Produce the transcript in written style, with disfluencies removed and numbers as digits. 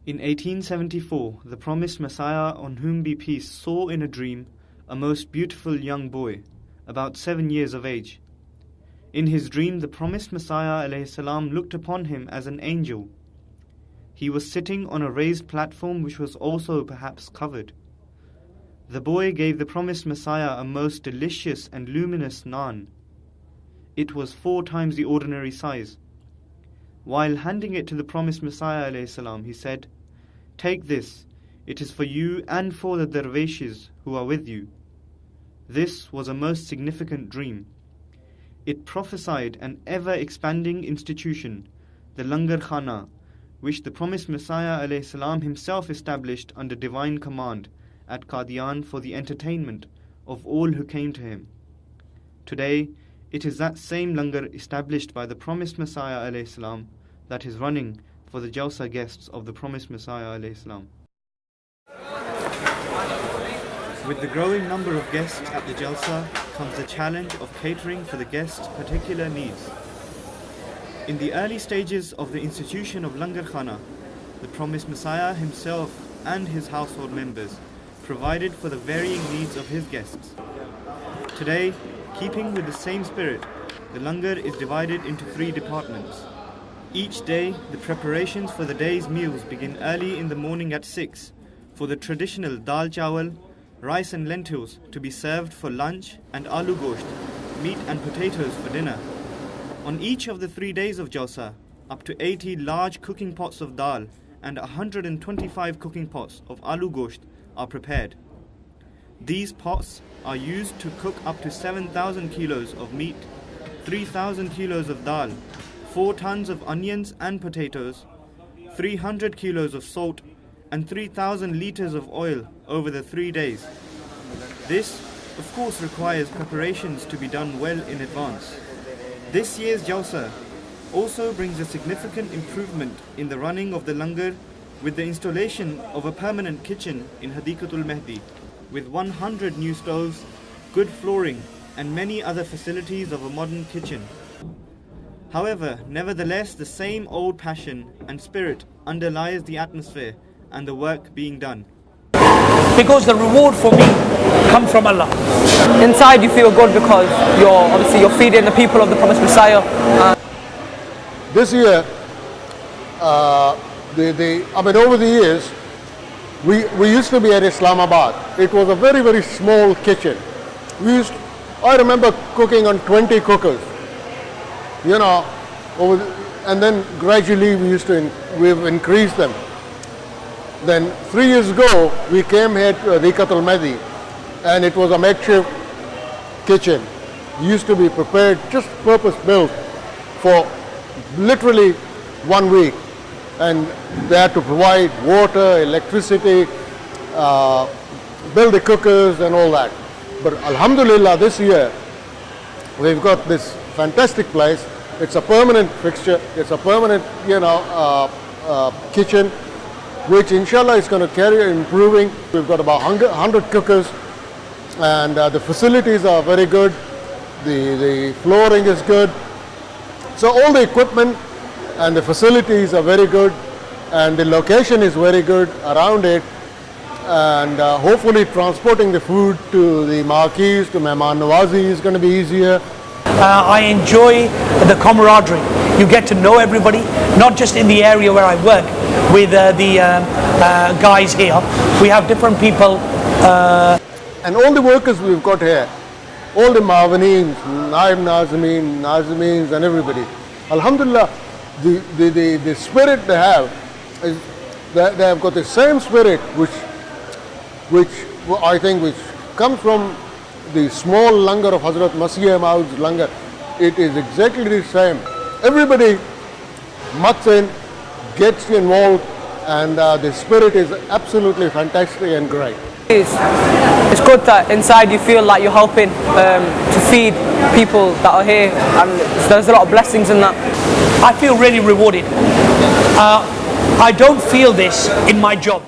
In 1874, the promised Messiah, on whom be peace, saw in a dream a most beautiful young boy, about 7 years of age. In his dream, the promised Messiah ﷺ looked upon him as an angel. He was sitting on a raised platform which was also perhaps covered. The boy gave the promised Messiah a most delicious and luminous naan. It was 4 times the ordinary size. While handing it to the promised Messiah ﷺ, he said, "Take this, it is for you and for the dervishes who are with you." This was a most significant dream. It prophesied an ever-expanding institution, the Langar Khana, which the promised Messiah ﷺ himself established under divine command at Qadian for the entertainment of all who came to him. Today, it is that same Langar established by the promised Messiah ﷺ that is running for the Jalsa guests of the promised Messiah ﷺ. With the growing number of guests at the Jalsa comes the challenge of catering for the guests' particular needs. In the early stages of the institution of Langar Khana, the promised Messiah himself and his household members provided for the varying needs of his guests. Today, keeping with the same spirit, the Langar is divided into 3 departments. Each day, the preparations for the day's meals begin early in the morning at 6 for the traditional dal chawal, rice and lentils to be served for lunch, and aloo gosht, meat and potatoes for dinner. On each of the 3 days of Jalsa, up to 80 large cooking pots of dal and 125 cooking pots of aloo gosht are prepared. These pots are used to cook up to 7,000 kilos of meat, 3,000 kilos of dal, 4 tons of onions and potatoes, 300 kilos of salt, and 3,000 litres of oil over the 3 days. This, of course, requires preparations to be done well in advance. This year's Jalsa also brings a significant improvement in the running of the Langar with the installation of a permanent kitchen in Hadikatul Mehdi with 100 new stoves, good flooring, and many other facilities of a modern kitchen. However, nevertheless, the same old passion and spirit underlies the atmosphere and the work being done. Because the reward for me comes from Allah. Inside you feel good because you're feeding the people of the promised Messiah. This year, over the years, we used to be at Islamabad. It was a very, very small kitchen. I remember cooking on 20 cookers, and then gradually we've increased them. Then 3 years ago, we came here to Hadikatul Mehdi, and it was a makeshift kitchen. It used to be prepared, just purpose-built for literally 1 week. And they had to provide water, electricity, build the cookers and all that. But Alhamdulillah, this year, we've got this fantastic place. It's a permanent fixture. It's a permanent, kitchen, which inshallah is going to carry improving. We've got about 100 cookers, and the facilities are very good. The flooring is good. So all the equipment and the facilities are very good, and the location is very good around it, and hopefully transporting the food to the marquees, to Mehman Nawazi is going to be easier. I enjoy the camaraderie. You get to know everybody, not just in the area where I work with the guys here. We have different people. And all the workers we've got here, all the Mawaneens, Naib Nazimeens and everybody. Alhamdulillah, the spirit they have is that they have got the same spirit which I think comes from the small Langar of Hazrat Masih Maud's Langar. It is exactly the same. Everybody mucks in, gets involved, and the spirit is absolutely fantastic and great. It's good that inside you feel like you're helping to feed people that are here, and there's a lot of blessings in that. I feel really rewarded. I don't feel this in my job.